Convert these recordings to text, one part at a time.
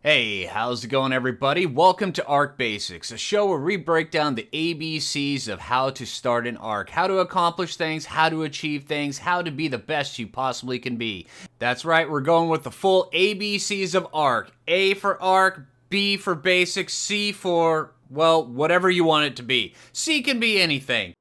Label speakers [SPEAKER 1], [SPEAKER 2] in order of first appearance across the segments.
[SPEAKER 1] Hey, how's it going, everybody? Welcome to Arc Basics, a show where we break down the ABCs of how to start an arc, how to accomplish things, how to achieve things, how to be the best you possibly can be. That's right, we're going with the full ABCs of arc. A for arc, B for basics, C for, well, whatever you want it to be. C can be anything.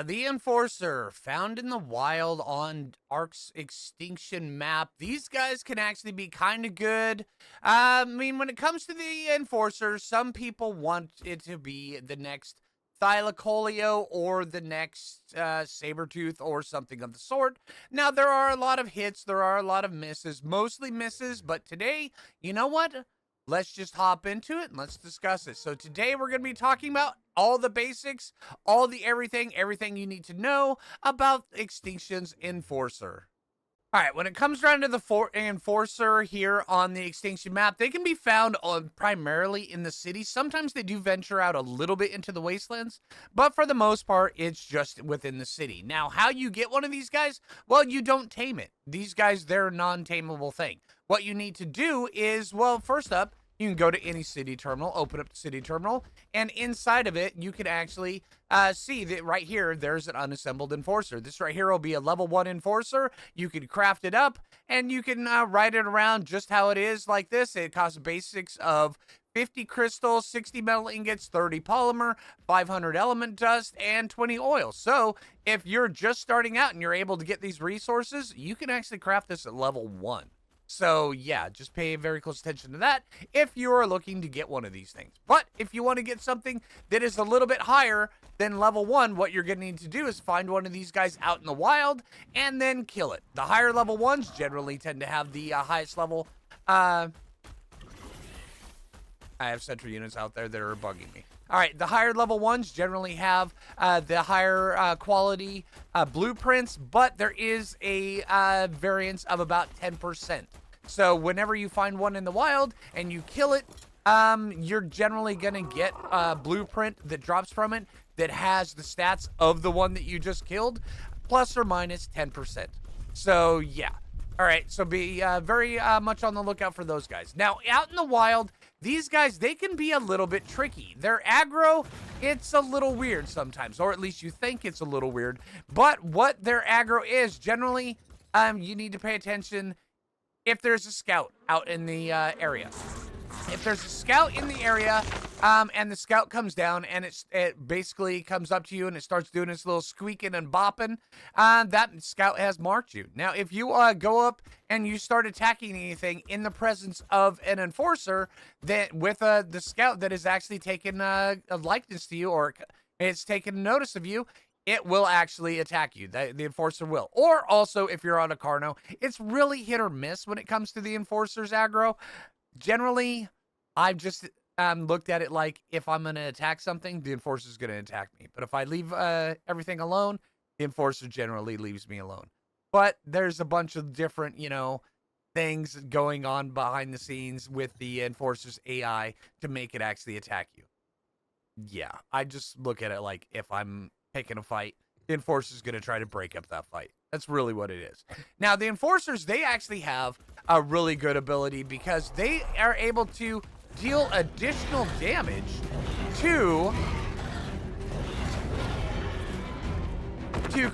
[SPEAKER 2] The Enforcer, found in the wild on Ark's extinction map. These guys can actually be kind of good. When it comes to the Enforcer, some people want it to be the next Thylacoleo or the next Sabretooth or something of the sort. Now, there are a lot of hits, there are a lot of misses, mostly misses, but today, you know what? Let's just hop into it and let's discuss it. So today we're going to be talking about all the basics, all the everything you need to know about Extinction's Enforcer. All right, when it comes down to the Enforcer here on the Extinction map, they can be found primarily in the city. Sometimes they do venture out a little bit into the wastelands, but for the most part, it's just within the city. Now, how you get one of these guys? Well, you don't tame it. These guys, they're a non-tameable thing. What you need to do is, well, first up, you can go to any city terminal, open up the city terminal, and inside of it, you can actually see that right here, there's an unassembled Enforcer. This right here will be a level 1 Enforcer. You can craft it up, and you can ride it around just how it is like this. It costs basics of 50 crystals, 60 metal ingots, 30 polymer, 500 element dust, and 20 oil. So if you're just starting out and you're able to get these resources, you can actually craft this at level 1. So yeah, just pay very close attention to that if you are looking to get one of these things. But if you want to get something that is a little bit higher than level 1, what you're going to need to do is find one of these guys out in the wild and then kill it. The higher level ones generally tend to have the highest level. I have sentry units out there that are bugging me. All right, the higher level ones generally have the higher quality blueprints, but there is a variance of about 10%. So whenever you find one in the wild and you kill it, you're generally going to get a blueprint that drops from it that has the stats of the one that you just killed, plus or minus 10%. So yeah. All right, so be very much on the lookout for those guys. Now, out in the wild, these guys, they can be a little bit tricky. Their aggro, it's a little weird sometimes, or at least you think it's a little weird. But what their aggro is, generally, you need to pay attention if there's a scout out in the area. If there's a scout in the area, and the scout comes down and it basically comes up to you and it starts doing its little squeaking and bopping, that scout has marked you. Now, if you go up and you start attacking anything in the presence of an Enforcer that with the scout that is actually taken a likeness to you or it's taken notice of you, it will actually attack you. The Enforcer will. Or also, if you're on a Carno, it's really hit or miss when it comes to the Enforcer's aggro. Generally, I've just looked at it like if I'm going to attack something, the Enforcer's going to attack me. But if I leave everything alone, the Enforcer generally leaves me alone. But there's a bunch of different, things going on behind the scenes with the Enforcer's AI to make it actually attack you. Yeah, I just look at it like if I'm picking a fight, the Enforcer's going to try to break up that fight. That's really what it is. Now, the Enforcers, they actually have a really good ability because they are able to deal additional damage to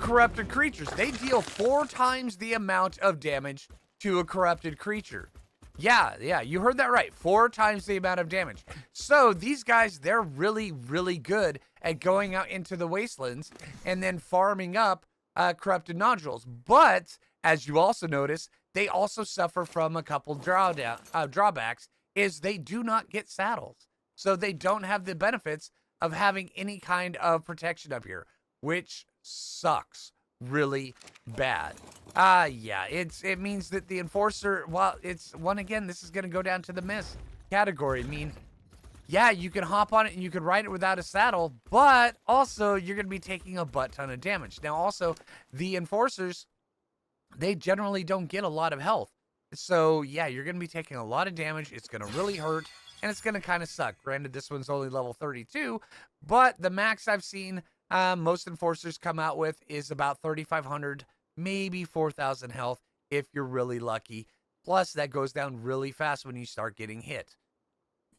[SPEAKER 2] corrupted creatures. They deal 4 times the amount of damage to a corrupted creature. Yeah, you heard that right. 4 times the amount of damage. So these guys, they're really, really good at going out into the wastelands and then farming up corrupted nodules. But as you also notice, they also suffer from a couple drawbacks is they do not get saddles. So they don't have the benefits of having any kind of protection up here, which sucks really bad. Yeah, it means that the Enforcer, well, it's one again, this is going to go down to the miss category. I mean, yeah, you can hop on it and you can ride it without a saddle, but also you're going to be taking a butt ton of damage. Now, also, the Enforcers, they generally don't get a lot of health. So, yeah, you're going to be taking a lot of damage. It's going to really hurt, and it's going to kind of suck. Granted, this one's only level 32, but the max I've seen most Enforcers come out with is about 3,500, maybe 4,000 health if you're really lucky. Plus, that goes down really fast when you start getting hit.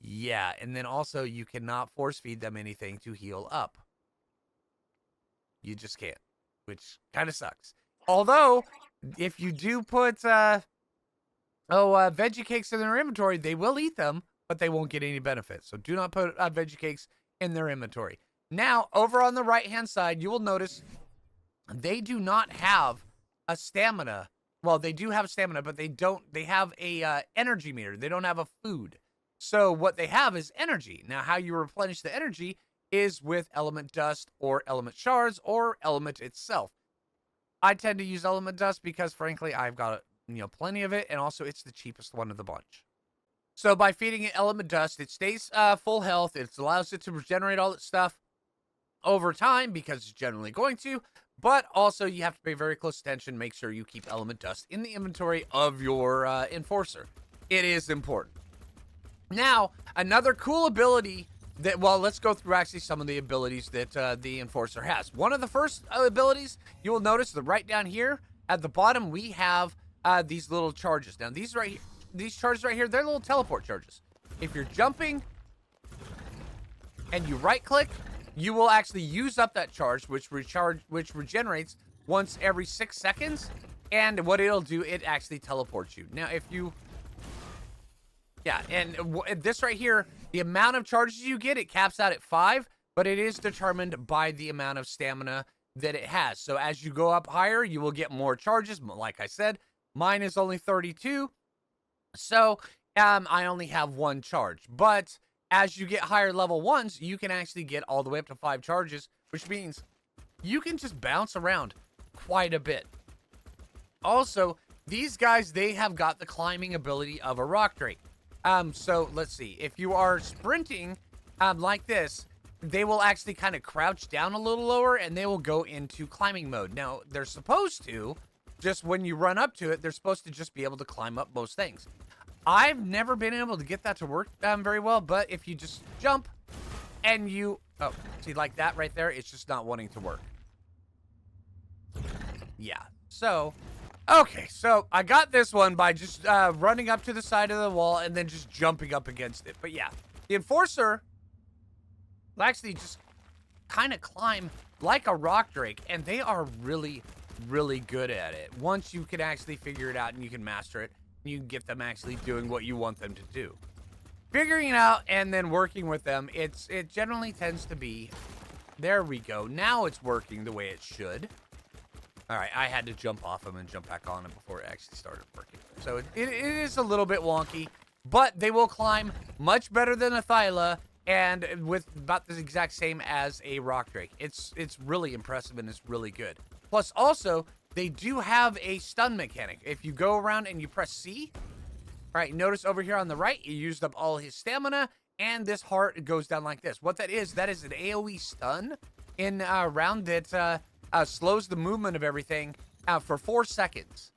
[SPEAKER 2] Yeah, and then also you cannot force feed them anything to heal up. You just can't, which kind of sucks. Although, if you do put veggie cakes in their inventory, they will eat them, but they won't get any benefits. So do not put veggie cakes in their inventory. Now, over on the right-hand side, you will notice they do not have a stamina. Well, they do have stamina, but they have a energy meter. They don't have a food. So what they have is energy. Now, how you replenish the energy is with element dust or element shards or element itself. I tend to use element dust because, frankly, I've got plenty of it, and also it's the cheapest one of the bunch. So by feeding it element dust, it stays full health. It allows it to regenerate all its stuff over time because it's generally going to. But also, you have to pay very close attention. Make sure you keep element dust in the inventory of your enforcer. It is important. Now, another cool ability that, well, let's go through actually some of the abilities that the enforcer has. One of the first abilities, you will notice that right down here at the bottom, we have these little charges. Now, these charges right here, they're little teleport charges. If you're jumping and you right click, you will actually use up that charge, which regenerates once every 6 seconds. And what it'll do, it actually teleports you. Now, if you, yeah, and this right here, the amount of charges you get, it caps out at 5, but it is determined by the amount of stamina that it has. So as you go up higher, you will get more charges. Like I said, mine is only 32. So I only have 1 charge. But as you get higher level ones, you can actually get all the way up to 5 charges, which means you can just bounce around quite a bit. Also, these guys, they have got the climbing ability of a rock drake. So let's see. If you are sprinting like this, they will actually kind of crouch down a little lower and they will go into climbing mode. Now, they're supposed to, just when you run up to it, they're supposed to just be able to climb up most things. I've never been able to get that to work very well, but if you just jump and you, oh, see, like that right there, it's just not wanting to work. Yeah, so, okay, so I got this one by just running up to the side of the wall and then just jumping up against it. But yeah, the enforcer will actually just kind of climb like a rock drake, and they are really, really good at it. Once you can actually figure it out and you can master it, you can get them actually doing what you want them to do. Figuring it out and then working with them, it generally tends to be, there we go. Now it's working the way it should. All right, I had to jump off him and jump back on him before it actually started working. So it is a little bit wonky, but they will climb much better than a Thyla and with about the exact same as a rock drake. It's really impressive and it's really good. Plus also, they do have a stun mechanic. If you go around and you press C, all right, notice over here on the right, he used up all his stamina and this heart goes down like this. What that is an AoE stun in a round that slows the movement of everything for 4 seconds.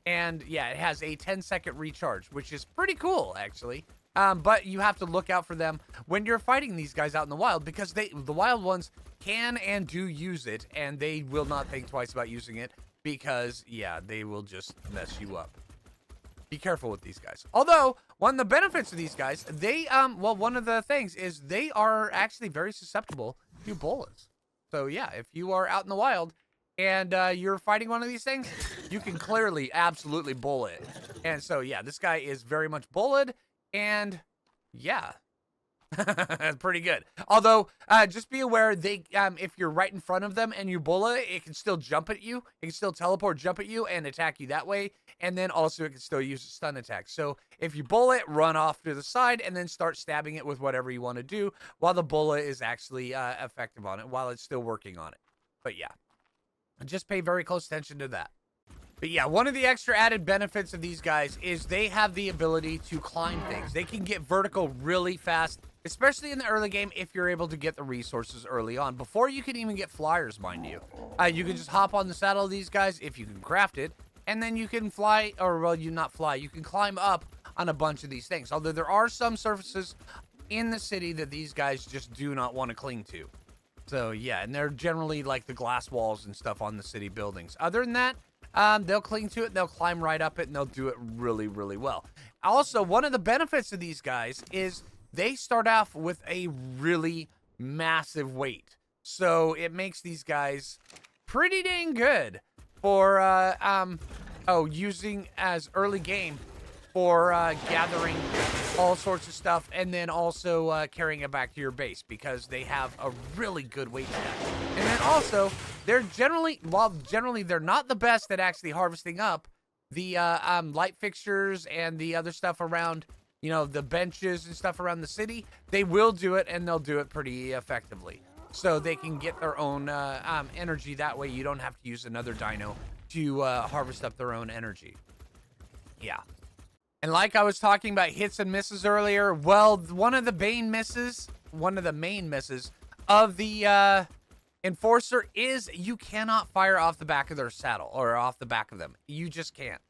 [SPEAKER 2] And yeah, it has a 10-second recharge, which is pretty cool, actually. But you have to look out for them when you're fighting these guys out in the wild, because the wild ones can and do use it, and they will not think twice about using it because, yeah, they will just mess you up. Be careful with these guys. Although, one of the benefits of these guys, they, well, one of the things is they are actually very susceptible to bolas. So yeah, if you are out in the wild and you're fighting one of these things, you can clearly, absolutely bull it. And so yeah, this guy is very much bullied, and yeah, pretty good. Although, just be aware, they, if you're right in front of them and you bull it can still jump at you. It can still teleport, jump at you, and attack you that way. And then also it can still use a stun attack. So if you bull it, run off to the side and then start stabbing it with whatever you want to do while the bullet is actually effective on it, while it's still working on it. But yeah, just pay very close attention to that. But yeah, one of the extra added benefits of these guys is they have the ability to climb things. They can get vertical really fast, especially in the early game if you're able to get the resources early on, before you can even get flyers, mind you. You can just hop on the saddle of these guys if you can craft it, and then you can fly, or well, you not fly, you can climb up on a bunch of these things. Although there are some surfaces in the city that these guys just do not want to cling to. So yeah, and they're generally like the glass walls and stuff on the city buildings. Other than that, they'll cling to it, they'll climb right up it, and they'll do it really, really well. Also, one of the benefits of these guys is they start off with a really massive weight. So it makes these guys pretty dang good for using as early game for gathering all sorts of stuff, and then also carrying it back to your base because they have a really good weight stat. And then also, they're generally they're not the best at actually harvesting up the light fixtures and the other stuff around, the benches and stuff around the city. They will do it, and they'll do it pretty effectively. So they can get their own energy that way. You don't have to use another dino to harvest up their own energy. Yeah. And like I was talking about hits and misses earlier, well, one of the main misses of the Enforcer is you cannot fire off the back of their saddle or off the back of them. You just can't,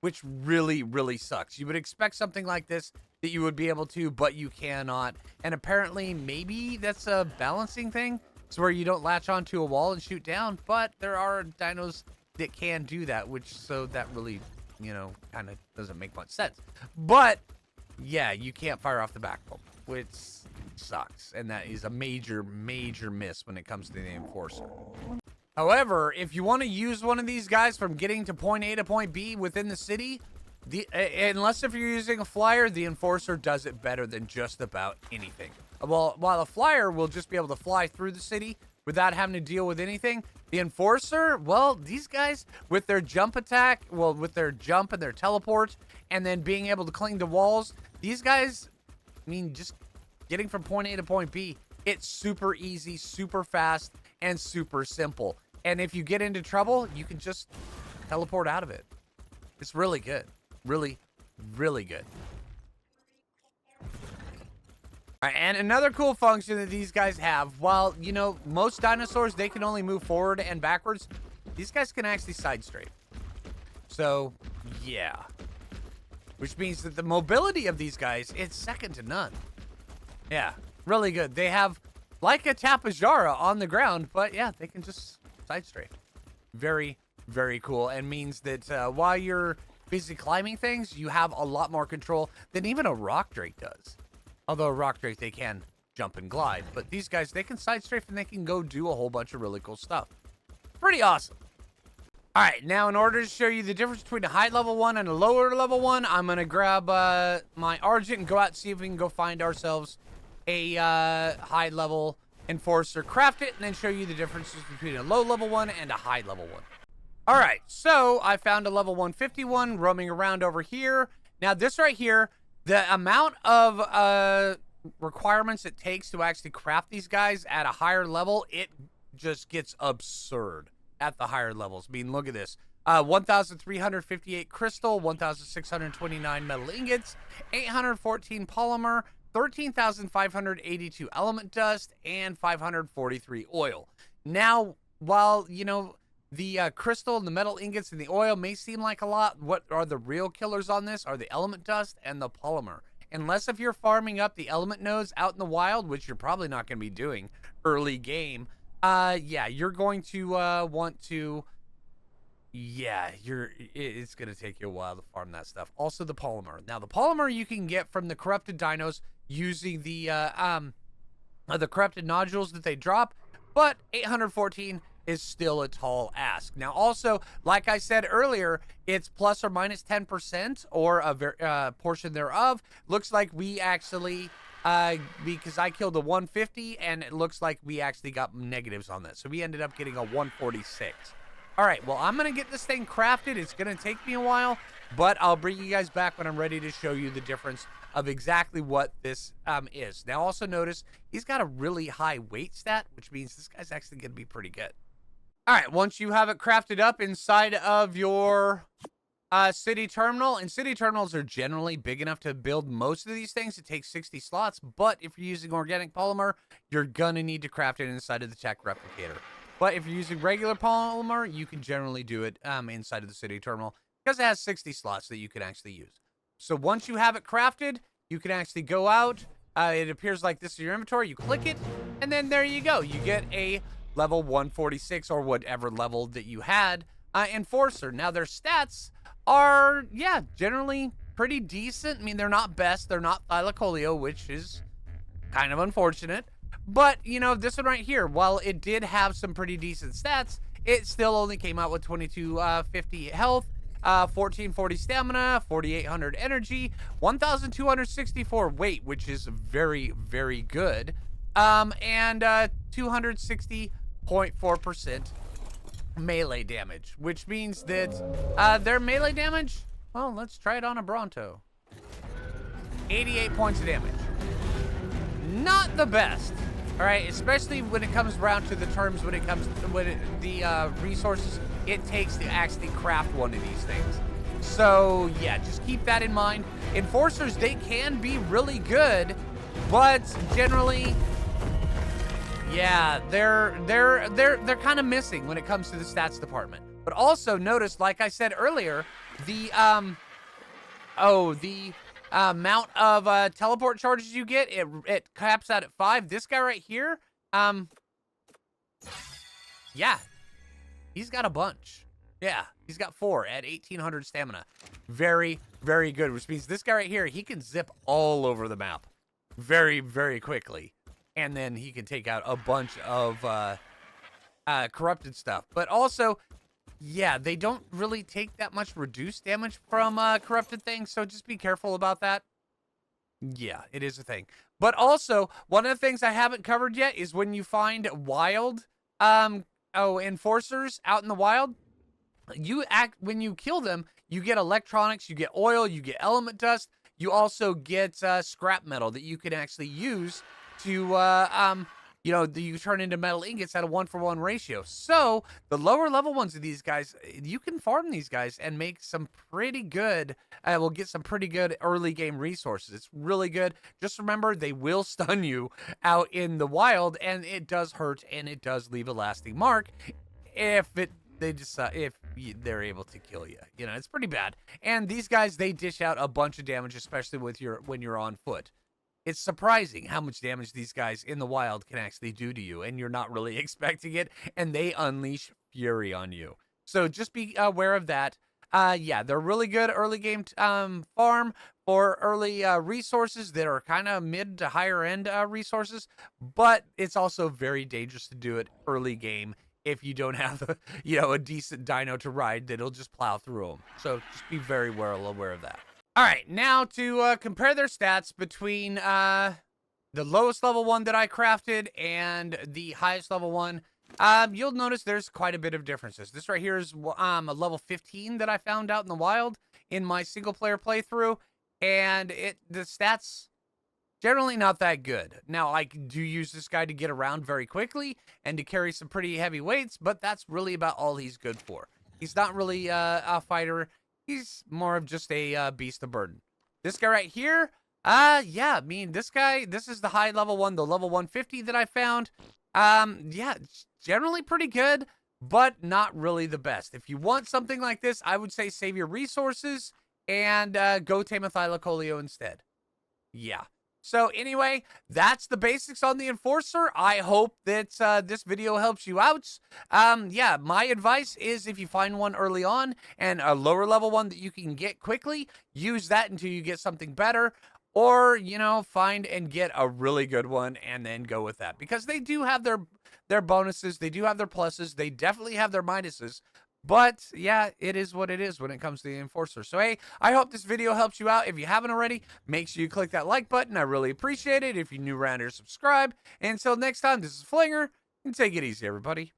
[SPEAKER 2] which really, really sucks. You would expect something like this that you would be able to, but you cannot. And apparently maybe that's a balancing thing. It's where you don't latch onto a wall and shoot down, but there are dinos that can do that, so that really, kind of doesn't make much sense. But yeah, you can't fire off the back of them, which sucks. And that is a major, major miss when it comes to the Enforcer. However, if you want to use one of these guys from getting to point A to point B within the city, unless if you're using a flyer, the Enforcer does it better than just about anything. Well, while a flyer will just be able to fly through the city without having to deal with anything, the Enforcer, well, these guys with their jump attack, with their jump and their teleport, and then being able to cling to walls, these guys, just getting from point A to point B, it's super easy, super fast, and super simple. And if you get into trouble, you can just teleport out of it. It's really good. Really, really good. All right, and another cool function that these guys have, while, most dinosaurs, they can only move forward and backwards, these guys can actually side strafe. So, yeah. Which means that the mobility of these guys, it's second to none. Yeah, really good. They have, like a Tapajara on the ground, but yeah, they can just side strafe. Very, very cool, and means that while you're busy climbing things, you have a lot more control than even a rock drake does. Although a rock drake, they can jump and glide, but these guys, they can side strafe and they can go do a whole bunch of really cool stuff. Pretty awesome. All right, now in order to show you the difference between a high level one and a lower level one, I'm gonna grab my Argent and go out and see if we can go find ourselves a high level Enforcer, craft it, and then show you the differences between a low level one and a high level one. All right, so I found a level 151 roaming around over here. Now this right here, the amount of requirements it takes to actually craft these guys at a higher level, it just gets absurd at the higher levels. Look at this. 1,358 crystal, 1,629 metal ingots, 814 polymer, 13,582 element dust, and 543 oil. Now, while, the crystal and the metal ingots and the oil may seem like a lot, what are the real killers on this are the element dust and the polymer. Unless if you're farming up the element nodes out in the wild, which you're probably not going to be doing early game, yeah, you're going to want to, it's going to take you a while to farm that stuff. Also the polymer. Now the polymer you can get from the corrupted dinos using the corrupted nodules that they drop, but 814 is still a tall ask. Now also, like I said earlier, it's plus or minus 10% or a portion thereof. Looks like we actually, because I killed a 150 and it looks like we actually got negatives on that. So we ended up getting a 146. All right, well, I'm going to get this thing crafted. It's going to take me a while, but I'll bring you guys back when I'm ready to show you the difference of exactly what this is. Now also notice he's got a really high weight stat, which means this guy's actually going to be pretty good. All right, once you have it crafted up inside of your city terminal, and city terminals are generally big enough to build most of these things. It takes 60 slots, but if you're using organic polymer, you're going to need to craft it inside of the tech replicator. But if you're using regular polymer, you can generally do it inside of the city terminal because it has 60 slots that you can actually use. So once you have it crafted, you can actually go out. It appears like this in your inventory. You click it, and then there you go. You get a level 146 or whatever level that you had Enforcer. Now, their stats are, yeah, generally pretty decent. I mean, they're not best. They're not Thylacoleo, which is kind of unfortunate. But, you know, this one right here, while it did have some pretty decent stats, it still only came out with 2250 health, 1440 stamina, 4800 energy, 1264 weight, which is very, very good, and 260.4% melee damage, which means that their melee damage, well, let's try it on a Bronto. 88 points of damage. Not the best. All right, especially when it comes around to the terms when it comes to the resources it takes to actually craft one of these things. So yeah, just keep that in mind. Enforcers, they can be really good, but generally, yeah, they're kind of missing when it comes to the stats department. But also notice, like I said earlier, the amount of teleport charges you get, it caps out at 5. This guy right here, yeah, he's got a bunch. Yeah, he's got 4 at 1800 stamina. Very, very good, which means this guy right here, he can zip all over the map very, very quickly. And then he can take out a bunch of corrupted stuff. But also, yeah, they don't really take that much reduced damage from corrupted things, so just be careful about that. Yeah, it is a thing. But also, one of the things I haven't covered yet is when you find wild enforcers out in the wild, when you kill them, you get electronics, you get oil, you get element dust, you also get scrap metal that you can actually use to you turn into metal ingots at a 1-for-1 ratio. So the lower level ones of these guys, you can farm these guys and make some pretty good, get some pretty good early game resources. It's really good. Just remember, they will stun you out in the wild, and it does hurt, and it does leave a lasting mark if they're able to kill you. You know, it's pretty bad. And these guys, they dish out a bunch of damage, especially when you're on foot. It's surprising how much damage these guys in the wild can actually do to you, and you're not really expecting it, and they unleash fury on you. So just be aware of that. Yeah, they're really good early game farm for early resources that are kind of mid to higher end resources, but it's also very dangerous to do it early game if you don't have a decent dino to ride that'll just plow through them. So just be very well aware of that. All right, now to compare their stats between the lowest level one that I crafted and the highest level one, you'll notice there's quite a bit of differences. This right here is a level 15 that I found out in the wild in my single player playthrough, and the stats generally not that good. Now, I do use this guy to get around very quickly and to carry some pretty heavy weights, but that's really about all he's good for. He's not really a fighter. He's more of just a beast of burden. This guy right here, yeah, I mean, this is the high level one, the level 150 that I found. Yeah, generally pretty good, but not really the best. If you want something like this, I would say save your resources and go tame a Thylacoleo instead. Yeah. So anyway, that's the basics on the Enforcer. I hope that this video helps you out. Yeah, my advice is if you find one early on and a lower level one that you can get quickly, use that until you get something better. Or, find and get a really good one and then go with that. Because they do have their bonuses. They do have their pluses. They definitely have their minuses. But, yeah, it is what it is when it comes to the Enforcer. So, hey, I hope this video helps you out. If you haven't already, make sure you click that like button. I really appreciate it. If you're new around here, subscribe. And until next time, this is Phlinger, and take it easy, everybody.